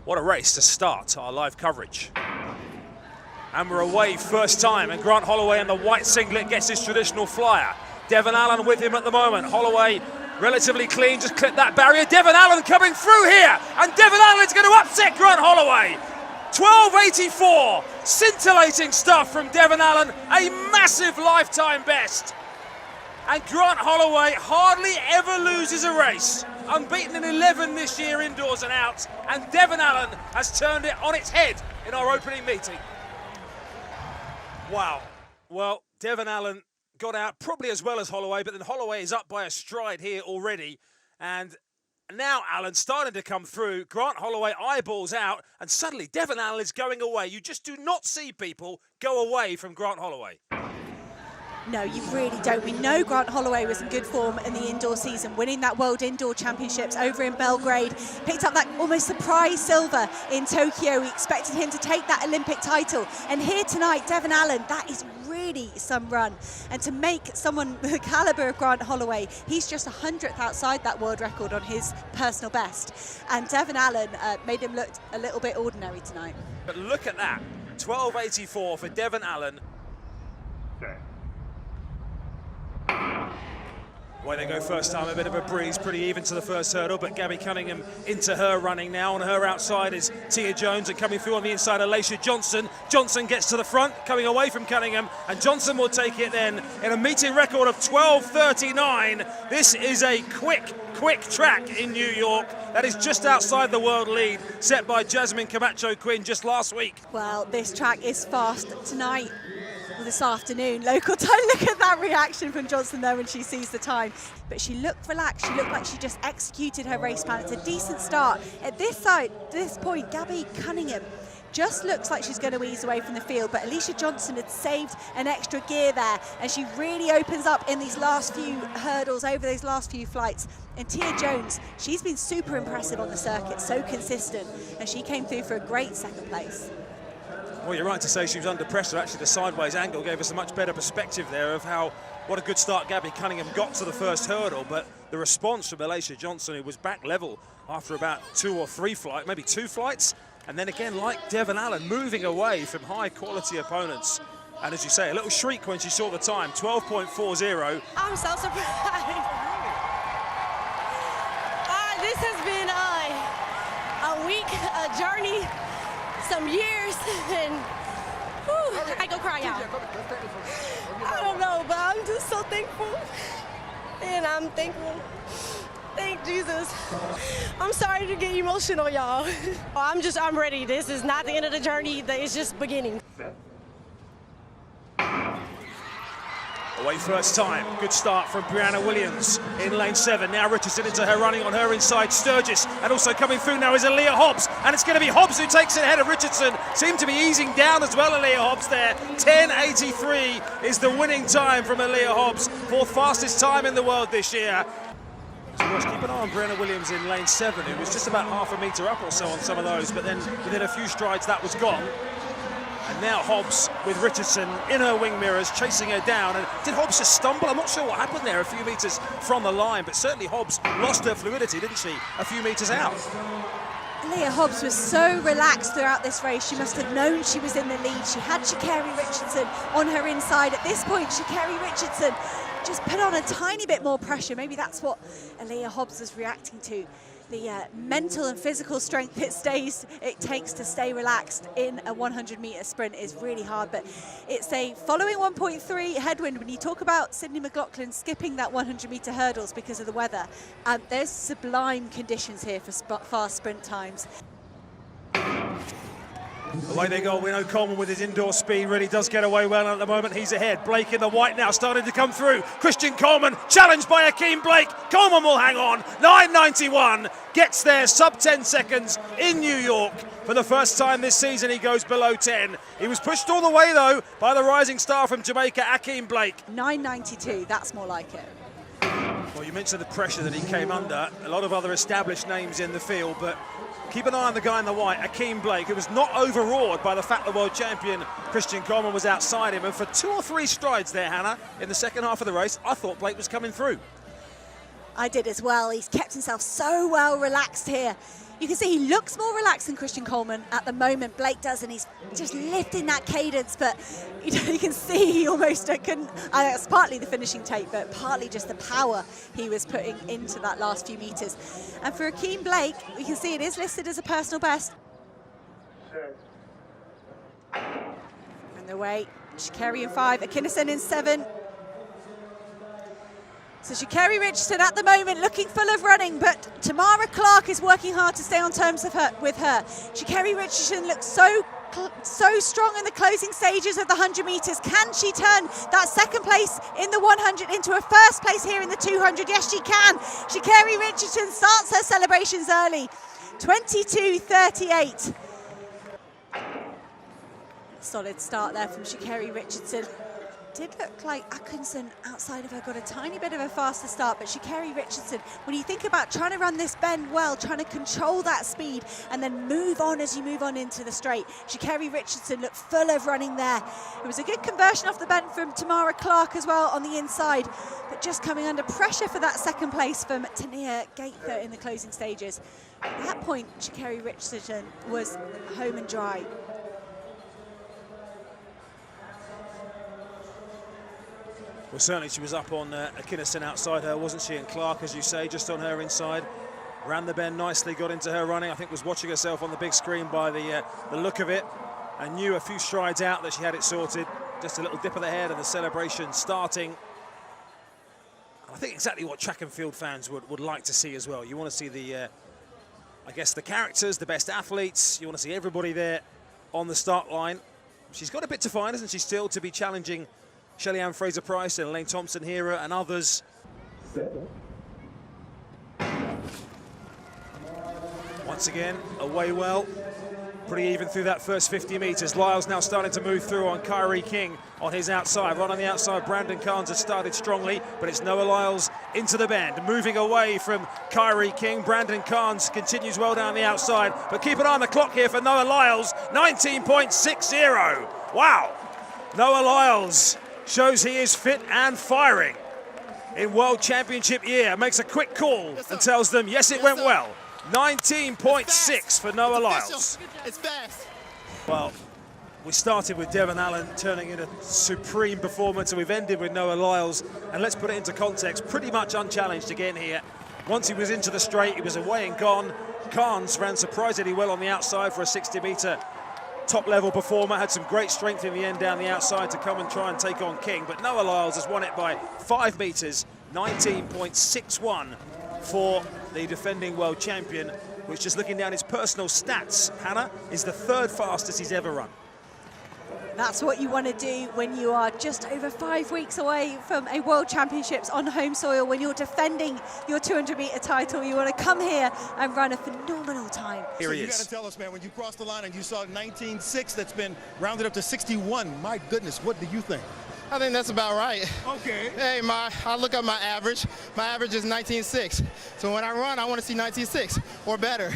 What a race to start our live coverage. And we're away first time, and Grant Holloway in the white singlet gets his traditional flyer. Devin Allen with him at the moment. Holloway relatively clean, just clipped that barrier. Devin Allen coming through here, and Devin Allen's going to upset Grant Holloway. 12.84, scintillating stuff from Devin Allen, a massive lifetime best. And Grant Holloway hardly ever loses a race. Unbeaten in 11 this year, indoors and out, and Devin Allen has turned it on its head in our opening meeting. Wow. Well, Devin Allen got out probably as well as Holloway, but then Holloway is up by a stride here already, and now Allen starting to come through. Grant Holloway eyeballs out, and suddenly Devin Allen is going away. You just do not see people go away from Grant Holloway. No, you really don't. We know Grant Holloway was in good form in the indoor season, winning that World Indoor Championships over in Belgrade, picked up that almost surprise silver in Tokyo. We expected him to take that Olympic title. And here tonight, Devin Allen, that is really some run. And to make someone the caliber of Grant Holloway, he's just 100th outside that world record on his personal best. And Devin Allen made him look a little bit ordinary tonight. But look at that, 12.84 for Devin Allen. Away they go first time, a bit of a breeze, pretty even to the first hurdle, but Gabby Cunningham into her running now. On her outside is Tia Jones, and coming through on the inside, Alicia Johnson. Johnson gets to the front, coming away from Cunningham, and Johnson will take it then in a meeting record of 12.39. This is a quick track in New York. That is just outside the world lead, set by Jasmine Camacho Quinn just last week. Well, this track is fast tonight. This afternoon, local time. Look at that reaction from Johnson there when she sees the time. But she looked relaxed. She looked like she just executed her race plan. It's a decent start. At this point, Gabby Cunningham just looks like she's going to ease away from the field, but Alicia Johnson had saved an extra gear there, and she really opens up in these last few hurdles, over those last few flights. And Tia Jones, she's been super impressive on the circuit, so consistent, and she came through for a great second place. Well, you're right to say she was under pressure. Actually, the sideways angle gave us a much better perspective there of what a good start Gabby Cunningham got to the first hurdle, but the response from Alicia Johnson, who was back level after about two flights, and then again, like Devin Allen, moving away from high-quality opponents. And as you say, a little shriek when she saw the time, 12.40. I'm so surprised. This has been a week, a journey, some years, and whew, I go cry out. I don't know, but I'm just so thankful, and I'm thankful. Thank Jesus. I'm sorry to get emotional, y'all. I'm ready. This is not the end of the journey. It's just beginning. Away first time, good start from Brianna Williams in lane 7. Now Richardson into her running on her inside, Sturgis, and also coming through now is Leah Hobbs, and it's going to be Hobbs who takes it ahead of Richardson. Seemed to be easing down as well, Leah Hobbs there. 10.83 is the winning time from Leah Hobbs, fourth fastest time in the world this year. So keep an eye on Brianna Williams in lane 7, who was just about half a metre up or so on some of those, but then within a few strides that was gone. And now Hobbs with Richardson in her wing mirrors, chasing her down. And did Hobbs just stumble? I'm not sure what happened there a few metres from the line, but certainly Hobbs lost her fluidity, didn't she, a few metres out. Leah Hobbs was so relaxed throughout this race. She must have known she was in the lead. She had Kerry Richardson on her inside. At this point, Kerry Richardson just put on a tiny bit more pressure. Maybe that's what Leah Hobbs was reacting to. The mental and physical strength it takes to stay relaxed in a 100-metre sprint is really hard, but it's a following 1.3 headwind. When you talk about Sydney McLaughlin skipping that 100-metre hurdles because of the weather, there's sublime conditions here for fast sprint times. Away they go. We know Coleman with his indoor speed really does get away well at the moment. He's ahead. Blake in the white now starting to come through. Christian Coleman challenged by Akeem Blake. Coleman will hang on. 9.91 gets there sub 10 seconds in New York. For the first time this season he goes below 10. He was pushed all the way though by the rising star from Jamaica, Akeem Blake. 9.92, that's more like it. Well, you mentioned the pressure that he came under. A lot of other established names in the field, but keep an eye on the guy in the white, Akeem Blake, who was not overawed by the fact the world champion Christian Coleman was outside him. And for 2 or 3 strides there, Hannah, in the second half of the race, I thought Blake was coming through. I did as well. He's kept himself so well relaxed here. You can see he looks more relaxed than Christian Coleman at the moment. Blake does, and he's just lifting that cadence, but you can see he almost couldn't. It's partly the finishing tape, but partly just the power he was putting into that last few meters. And for Akeem Blake, we can see it is listed as a personal best. And the way, Kerry in 5, Akinison in 7. So Kerry Richardson at the moment looking full of running, but Tamara Clark is working hard to stay on terms with her. Kerry Richardson looks so strong in the closing stages of the 100 meters. Can she turn that second place in the 100 into a first place here in the 200? Yes, she can. Kerry Richardson starts her celebrations early. 22:38. Solid start there from Kerry Richardson. Did look like Atkinson outside of her got a tiny bit of a faster start, but Kerry Richardson, when you think about trying to run this bend well, trying to control that speed and then move on as you move on into the straight, Kerry Richardson looked full of running there. It was a good conversion off the bend from Tamara Clark as well on the inside, but just coming under pressure for that second place from Tania Gaither in the closing stages. At that point, Kerry Richardson was home and dry. Well, certainly she was up on Akinison outside her, wasn't she? And Clark, as you say, just on her inside. Ran the bend nicely, got into her running. I think was watching herself on the big screen by the look of it. And knew a few strides out that she had it sorted. Just a little dip of the head and the celebration starting. I think exactly what track and field fans would like to see as well. You want to see the, I guess, the characters, the best athletes. You want to see everybody there on the start line. She's got a bit to find, isn't she, still, to be challenging Shelly-Ann Fraser-Price and Elaine Thompson-Hera and others. Once again, away well. Pretty even through that first 50 metres. Lyles now starting to move through on Kyrie King on his outside. Right on the outside, Brandon Carnes has started strongly, but it's Noah Lyles into the bend. Moving away from Kyrie King. Brandon Carnes continues well down the outside, but keep an eye on the clock here for Noah Lyles. 19.60. Wow. Noah Lyles shows he is fit and firing in World Championship year. Makes a quick call and tells them, yes, it went well. 19.6 for Noah Lyles. It's fast. Well, we started with Devin Allen turning in a supreme performance, and we've ended with Noah Lyles. And let's put it into context, pretty much unchallenged again here. Once he was into the straight, he was away and gone. Carnes ran surprisingly well on the outside for a 60-metre top-level performer, had some great strength in the end down the outside to come and try and take on King, but Noah Lyles has won it by 5 metres, 19.61 for the defending world champion, which, just looking down his personal stats, Hannah, is the 3rd fastest he's ever run. That's what you want to do when you are just over 5 weeks away from a World Championships on home soil, when you're defending your 200-metre title. You want to come here and run a phenomenal time. Here he is. You got to tell us, man, when you crossed the line and you saw 19.6 that's been rounded up to 61, my goodness, what do you think? I think that's about right. Okay. Hey, I look at my average. My average is 19.6. So when I run, I want to see 19.6 or better.